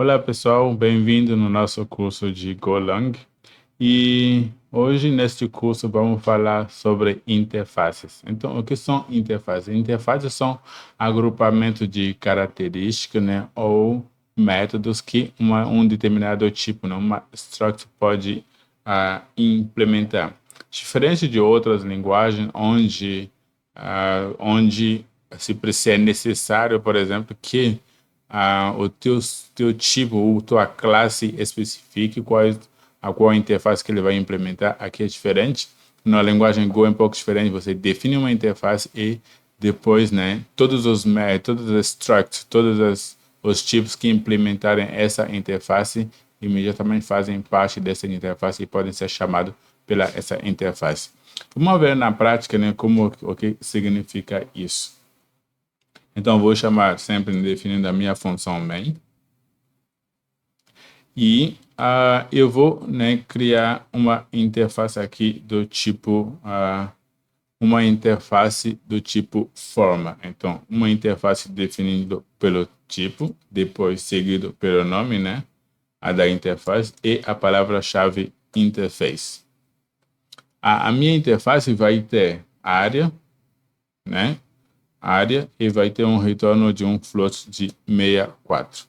Olá pessoal, bem-vindo no nosso curso de Golang. E hoje neste curso vamos falar sobre interfaces. Então, o que são interfaces? Interfaces são agrupamento de características, né, ou métodos que um determinado tipo, né, uma struct pode implementar. Diferente de outras linguagens onde se precisa, é necessário, por exemplo, que o teu tipo, ou tua classe especifique qual interface que ele vai implementar. Aqui é diferente. Na linguagem Go é um pouco diferente. Você define uma interface e depois, né, todos os structs, os tipos que implementarem essa interface imediatamente fazem parte dessa interface e podem ser chamados pela essa interface. Vamos ver na prática, né, o que significa isso. Então, vou chamar sempre definindo a minha função main. E eu vou, né, criar uma interface aqui do tipo, uma interface do tipo forma. Então, uma interface definida pelo tipo, depois seguido pelo nome, né, a da interface e a palavra-chave interface. A minha interface vai ter área, né, área e vai ter um retorno de um float de 64.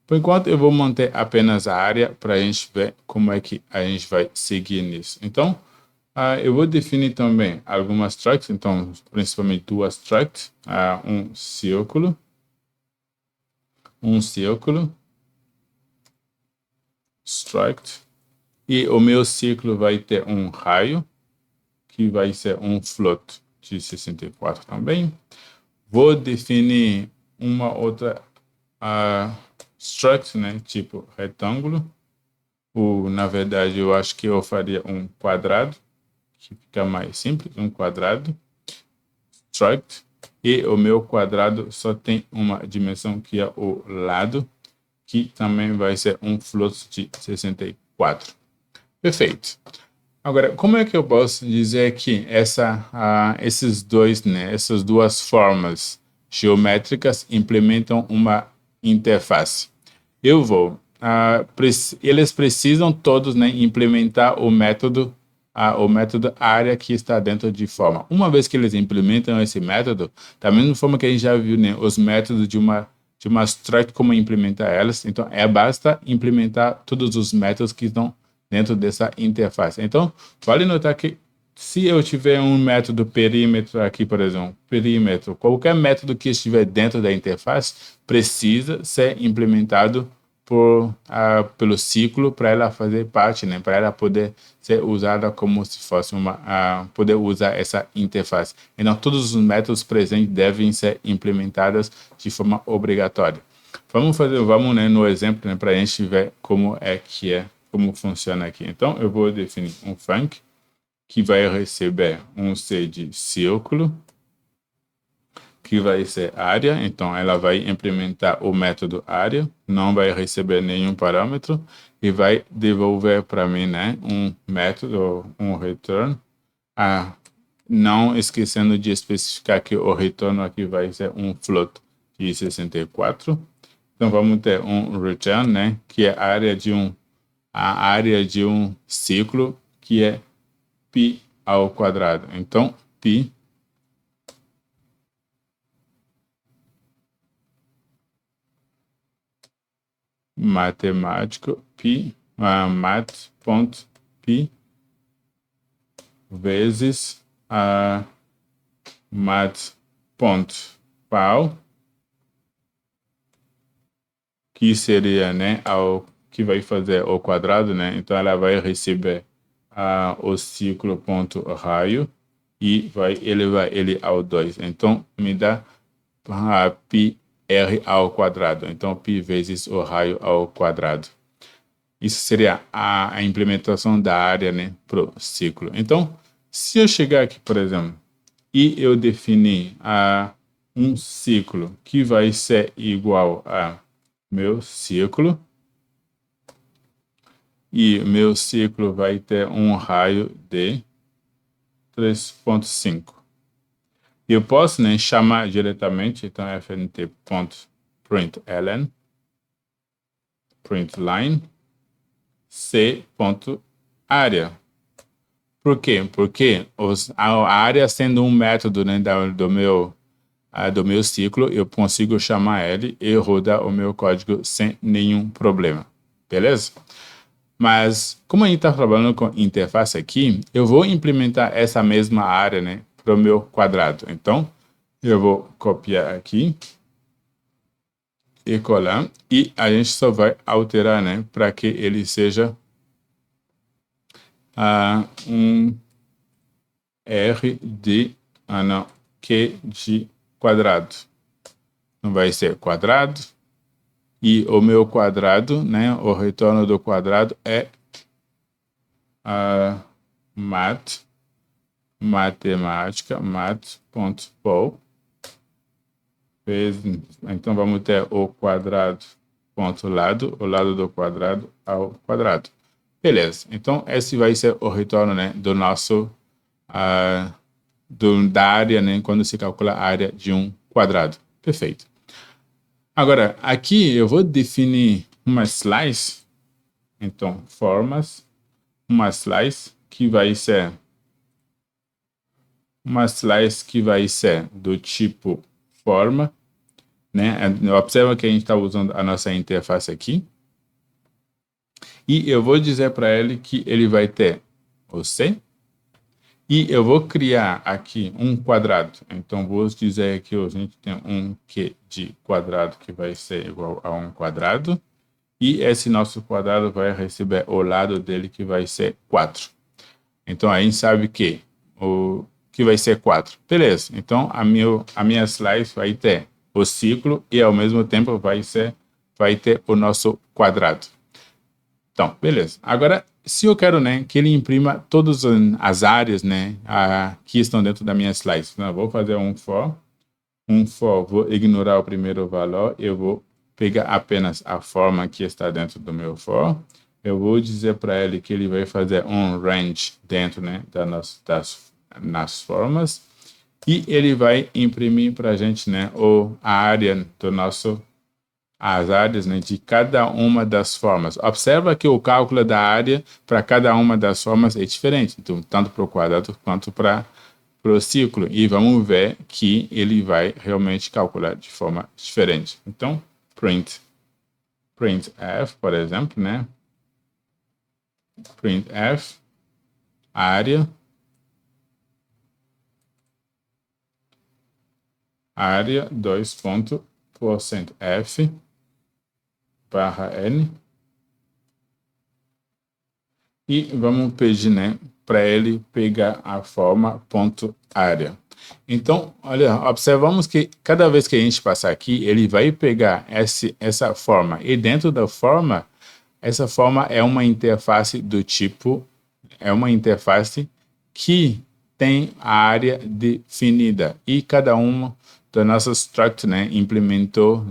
Por enquanto, eu vou manter apenas a área para a gente ver como é que a gente vai seguir nisso. Então, eu vou definir também algumas structs, então, principalmente duas structs, um círculo, struct, e o meu ciclo vai ter um raio, que vai ser um float de 64 também. Vou definir uma outra struct, né, tipo retângulo. Na verdade, eu acho que eu faria um quadrado, que fica mais simples, um quadrado, struct, e o meu quadrado só tem uma dimensão que é o lado, que também vai ser um float de 64. Perfeito. Agora, como é que eu posso dizer que esses dois, né, essas duas formas geométricas implementam uma interface? Eles precisam todos, né, implementar o método área que está dentro de forma. Uma vez que eles implementam esse método, da mesma forma que a gente já viu, né, os métodos de uma struct, como implementar elas, então basta implementar todos os métodos que estão dentro dessa interface. Então, vale notar que se eu tiver um método perímetro aqui, por exemplo, perímetro, qualquer método que estiver dentro da interface precisa ser implementado pelo ciclo para ela fazer parte, né, para ela poder ser usada como se fosse poder usar essa interface. Então, todos os métodos presentes devem ser implementados de forma obrigatória. Vamos, né, no exemplo, né, para a gente ver como funciona aqui. Então, eu vou definir um func que vai receber um C de círculo, que vai ser área, então ela vai implementar o método área, não vai receber nenhum parâmetro e vai devolver para mim, né, um método, um return, não esquecendo de especificar que o retorno aqui vai ser um float de 64. Então vamos ter um return, né, que é a área de um ciclo, que é π ao quadrado. Então, π matemático, mat.p vezes mat.pau, que seria, né, que vai fazer o quadrado, né? Então, ela vai receber o ciclo ponto raio e vai elevar ele ao 2. Então, me dá πr ao quadrado. Então, π vezes o raio ao quadrado. Isso seria a implementação da área, né, para o ciclo. Então, se eu chegar aqui, por exemplo, e eu definir um ciclo que vai ser igual a meu ciclo, e meu ciclo vai ter um raio de 3.5. Eu posso, né, chamar diretamente, então fnt.println, println c.área. Por quê? Porque a área sendo um método, né, do meu ciclo, eu consigo chamar ele e rodar o meu código sem nenhum problema. Beleza? Mas, como a gente está trabalhando com interface aqui, eu vou implementar essa mesma área, né, para o meu quadrado. Então, eu vou copiar aqui e colar, e a gente só vai alterar, né, para que ele seja um Q de quadrado. Não vai ser quadrado. E o meu quadrado, né, o retorno do quadrado é matemática, mat.pol. Então, vamos ter o quadrado ponto lado, o lado do quadrado ao quadrado. Beleza. Então, esse vai ser o retorno, né, do nosso, da área, né, quando se calcula a área de um quadrado. Perfeito. Agora, aqui eu vou definir uma slice. Então, formas, uma slice que vai ser do tipo forma, né? Observa que a gente está usando a nossa interface aqui. E eu vou dizer para ele que ele vai ter o C. E eu vou criar aqui um quadrado. Então, vou dizer que a gente tem um Q de quadrado que vai ser igual a um quadrado. E esse nosso quadrado vai receber o lado dele que vai ser 4. Então, a gente sabe que vai ser 4. Beleza. Então, a minha slice vai ter o ciclo e, ao mesmo tempo, vai ter o nosso quadrado. Então, beleza. Agora, se eu quero, né, que ele imprima todas as áreas, né, que estão dentro da minha slice, então, eu vou fazer um for, vou ignorar o primeiro valor, eu vou pegar apenas a forma que está dentro do meu for, eu vou dizer para ele que ele vai fazer um range dentro, né, nas formas, e ele vai imprimir para a gente, né, a área do nosso, as áreas, né, de cada uma das formas. Observa que o cálculo da área para cada uma das formas é diferente, então, tanto para o quadrado quanto para o ciclo. E vamos ver que ele vai realmente calcular de forma diferente. Então, printf, por exemplo, né? Printf, área, área 2%f barra n, e vamos pedir, né, para ele pegar a forma ponto área. Então, olha, observamos que cada vez que a gente passar aqui, ele vai pegar essa forma, e dentro da forma, essa forma é uma interface do tipo, é uma interface que tem a área definida, e cada uma das nossas structs, né, implementou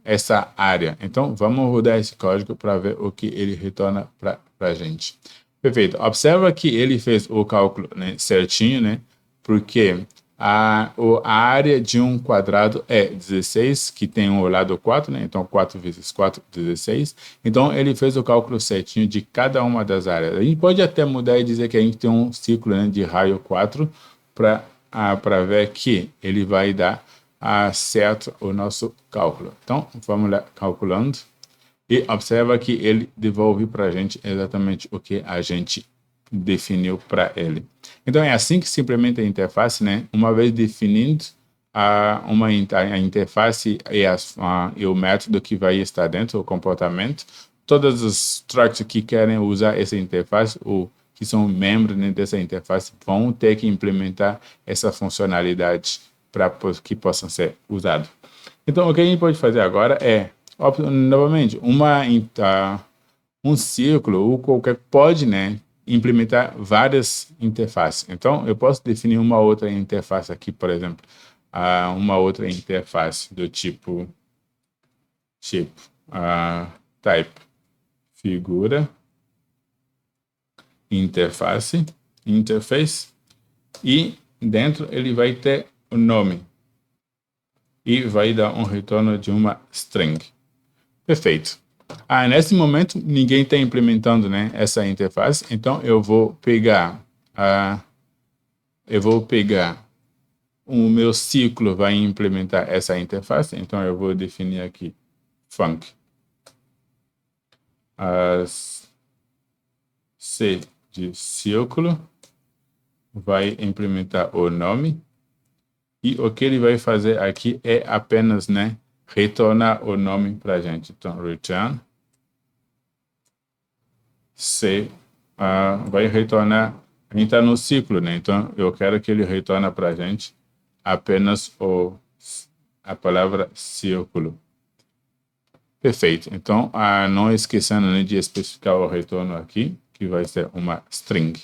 essa área. Então, vamos rodar esse código para ver o que ele retorna para a gente. Perfeito. Observa que ele fez o cálculo, né, certinho, né? Porque a área de um quadrado é 16, que tem o lado 4, né? Então, 4 vezes 4, 16. Então, ele fez o cálculo certinho de cada uma das áreas. A gente pode até mudar e dizer que a gente tem um ciclo, né, de raio 4 para ver que ele vai dar certo o nosso cálculo. Então, vamos lá calculando. E observa que ele devolve para a gente exatamente o que a gente definiu para ele. Então, é assim que se implementa a interface, né? Uma vez definindo a interface e o método que vai estar dentro, o comportamento, todos os structs que querem usar essa interface, ou que são membros, né, dessa interface, vão ter que implementar essa funcionalidade para que possam ser usados. Então, o que a gente pode fazer agora é, novamente, um ciclo ou qualquer pode, né, implementar várias interfaces. Então, eu posso definir uma outra interface aqui, por exemplo, uma outra interface do tipo type figura interface, e dentro ele vai ter o nome e vai dar um retorno de uma string. Perfeito. Nesse momento, ninguém está implementando, né, essa interface, então eu vou pegar o meu ciclo vai implementar essa interface, então eu vou definir aqui func C de círculo, vai implementar o nome, e o que ele vai fazer aqui é apenas, né, retornar o nome para a gente. Então, return C vai retornar, a gente está no ciclo, né? Então, eu quero que ele retorne para a gente apenas a palavra círculo. Perfeito. Então, não esquecendo, né, de especificar o retorno aqui, que vai ser uma string.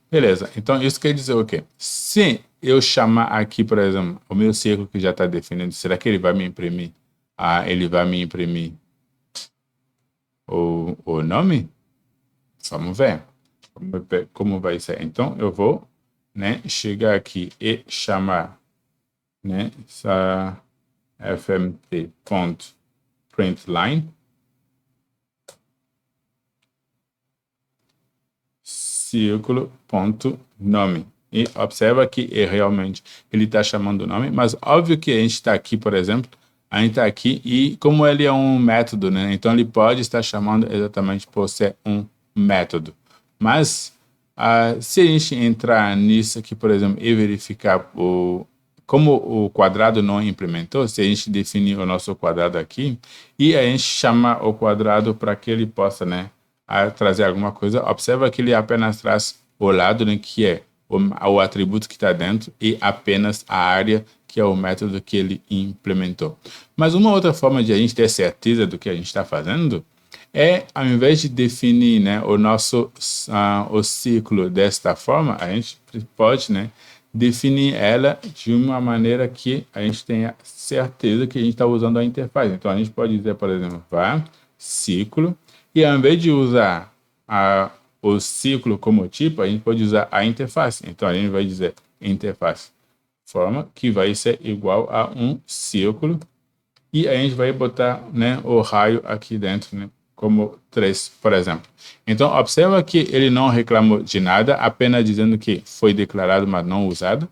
Beleza. Então, isso quer dizer o quê? Se eu chamar aqui, por exemplo, o meu círculo que já está definido, será que ele vai me imprimir? Ele vai me imprimir o nome? Vamos ver. Vamos ver como vai ser. Então, eu vou, né, chegar aqui e chamar, né, essa fmt.println círculo.nome. E observa que realmente ele está chamando o nome, mas óbvio que a gente está aqui, por exemplo, a gente está aqui e como ele é um método, né? Então ele pode estar chamando exatamente por ser um método. Mas se a gente entrar nisso aqui, por exemplo, e verificar como o quadrado não implementou, se a gente definir o nosso quadrado aqui e a gente chamar o quadrado para que ele possa, né, trazer alguma coisa, observa que ele apenas traz o lado, né, que é o atributo que está dentro e apenas a área, que é o método que ele implementou. Mas uma outra forma de a gente ter certeza do que a gente está fazendo é, ao invés de definir, né, o ciclo desta forma, a gente pode, né, definir ela de uma maneira que a gente tenha certeza que a gente está usando a interface. Então, a gente pode dizer, por exemplo, ciclo, e ao invés de usar o ciclo como tipo, a gente pode usar a interface. Então, a gente vai dizer interface forma, que vai ser igual a um círculo, e a gente vai botar, né, o raio aqui dentro, né, como 3, por exemplo. Então, observa que ele não reclamou de nada, apenas dizendo que foi declarado, mas não usado.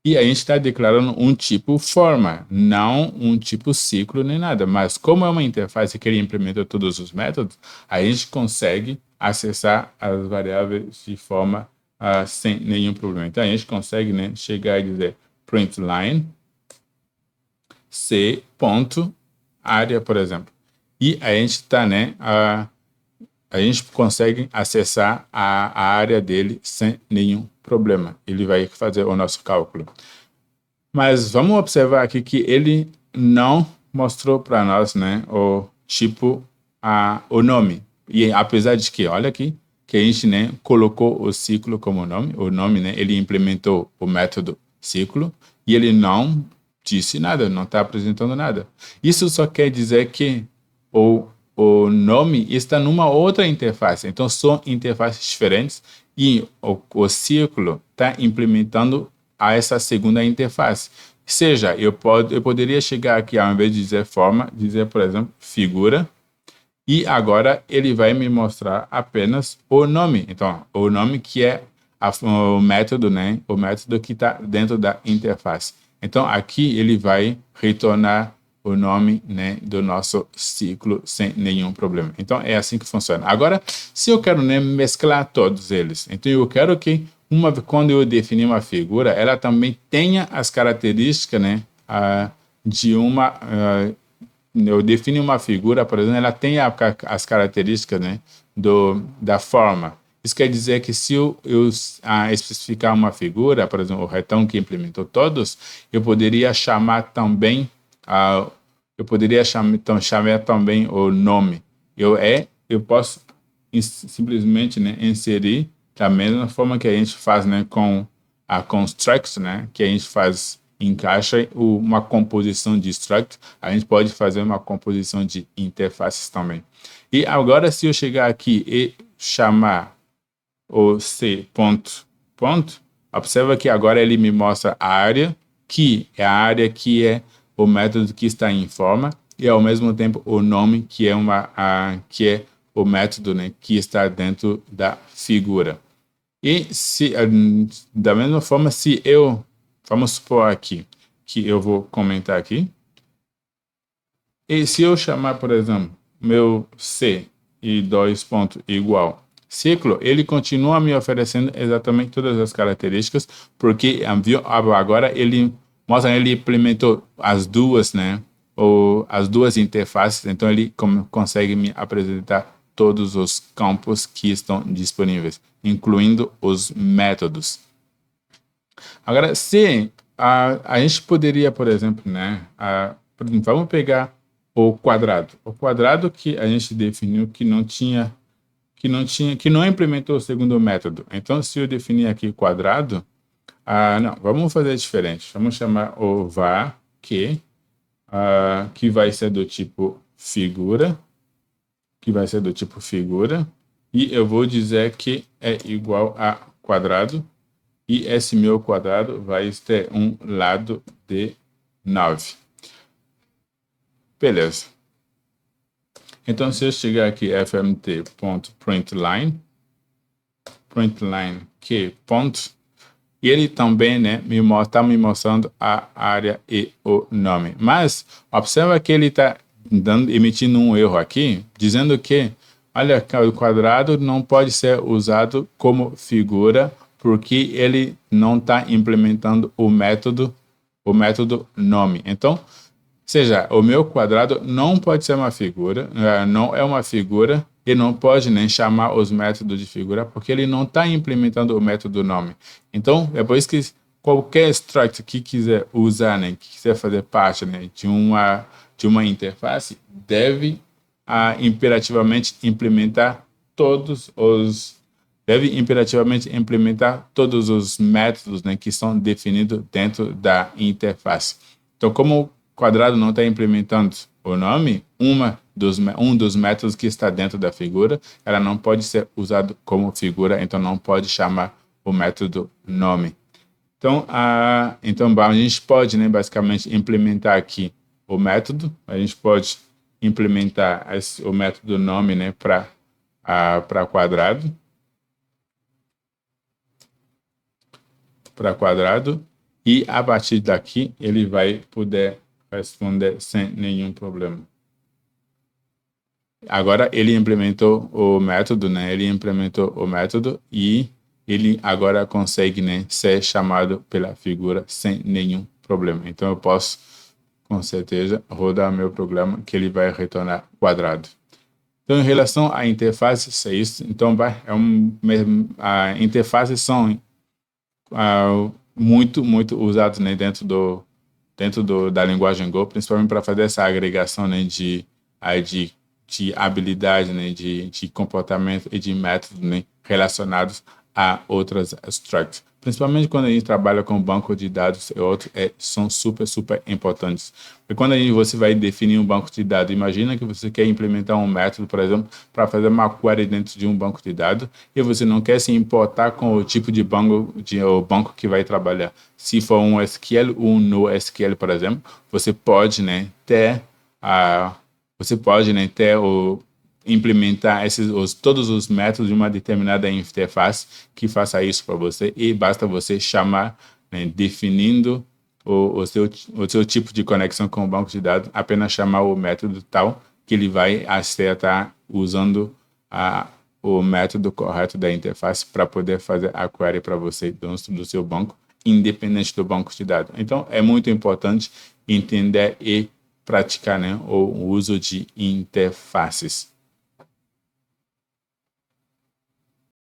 E a gente está declarando um tipo forma, não um tipo ciclo nem nada. Mas como é uma interface que ele implementa todos os métodos, a gente consegue acessar as variáveis de forma sem nenhum problema. Então, a gente consegue, né, chegar e dizer println c ponto área, por exemplo. E a gente está, né, a gente consegue acessar a área dele sem nenhum problema. Ele vai fazer o nosso cálculo. Mas vamos observar aqui que ele não mostrou para nós, né, o tipo, o nome. E apesar de que, olha aqui, que a gente, né, colocou o ciclo como nome, o nome, né, ele implementou o método ciclo e ele não disse nada, não está apresentando nada. Isso só quer dizer que o nome está numa outra interface. Então, são interfaces diferentes e o círculo está implementando a essa segunda interface. Seja, eu poderia chegar aqui, ao invés de dizer forma, dizer, por exemplo, figura, e agora ele vai me mostrar apenas o nome. Então, o nome que é o método, né? O método que está dentro da interface. Então, aqui ele vai retornar o nome, né, do nosso ciclo sem nenhum problema. Então, é assim que funciona. Agora, se eu quero, né, mesclar todos eles, então eu quero que quando eu definir uma figura, ela também tenha as características, né, de uma... eu defino uma figura, por exemplo, ela tem as características, né, da forma. Isso quer dizer que se eu especificar uma figura, por exemplo, o retão que implementou todos, eu poderia chamar também chamar também o nome. Eu posso simplesmente, né, inserir da mesma forma que a gente faz, né, com a construct, né, que a gente encaixa uma composição de struct, a gente pode fazer uma composição de interfaces também. E agora, se eu chegar aqui e chamar o c ponto, observa que agora ele me mostra a área, que é a área que é o método que está em forma, e ao mesmo tempo o nome, que é que é o método, né, que está dentro da figura. E se da mesma forma, se eu, vamos supor aqui que eu vou comentar aqui, e se eu chamar, por exemplo, meu C e dois pontos igual ciclo, ele continua me oferecendo exatamente todas as características, porque agora ele mostra, ele implementou as duas, né, ou as duas interfaces, então ele consegue me apresentar todos os campos que estão disponíveis, incluindo os métodos. Agora, se a gente poderia, por exemplo, né, vamos pegar o quadrado que a gente definiu que não implementou o segundo método. Então, se eu definir aqui quadrado, não, vamos fazer diferente. Vamos chamar o var que vai ser do tipo figura, e eu vou dizer que é igual a quadrado, e esse meu quadrado vai ter um lado de 9. Beleza. Então, se eu chegar aqui, fmt.println, que ponto, e ele também, né, está me mostrando a área e o nome. Mas, observa que ele está emitindo um erro aqui, dizendo que, olha, o quadrado não pode ser usado como figura, porque ele não está implementando o método nome. Então, seja, o meu quadrado não pode ser uma figura, não é uma figura, e não pode nem chamar os métodos de figura, porque ele não está implementando o método nome. Então, é por isso que qualquer struct que quiser usar, né, que quiser fazer parte, né, de uma interface, deve imperativamente implementar todos os métodos, né, que são definidos dentro da interface. Então, como o quadrado não está implementando o nome, um dos métodos que está dentro da figura, ela não pode ser usado como figura, então não pode chamar o método nome. Então, a gente pode, né, basicamente implementar aqui o método, a gente pode implementar o método nome, né, para quadrado, e a partir daqui ele vai poder responder sem nenhum problema. Agora ele implementou o método, né? E ele agora consegue, né, ser chamado pela figura sem nenhum problema. Então eu posso, com certeza, rodar meu programa que ele vai retornar quadrado. Então, em relação à interface, é isso. Então, a interfaces são muito usados, né, dentro da linguagem Go, principalmente para fazer essa agregação, né, de habilidade, né, de comportamento e de método, né, relacionados a outras structs. Principalmente quando a gente trabalha com banco de dados e outros, são super importantes. Porque quando você vai definir um banco de dados, imagina que você quer implementar um método, por exemplo, para fazer uma query dentro de um banco de dados, e você não quer se importar com o tipo de o banco que vai trabalhar. Se for um SQL ou um NoSQL, por exemplo, você pode, né, implementar todos os métodos de uma determinada interface que faça isso para você, e basta você chamar, né, definindo o seu tipo de conexão com o banco de dados, apenas chamar o método tal que ele vai acertar usando o método correto da interface para poder fazer a query para você dentro do seu banco, independente do banco de dados. Então, é muito importante entender e praticar, né, o uso de interfaces.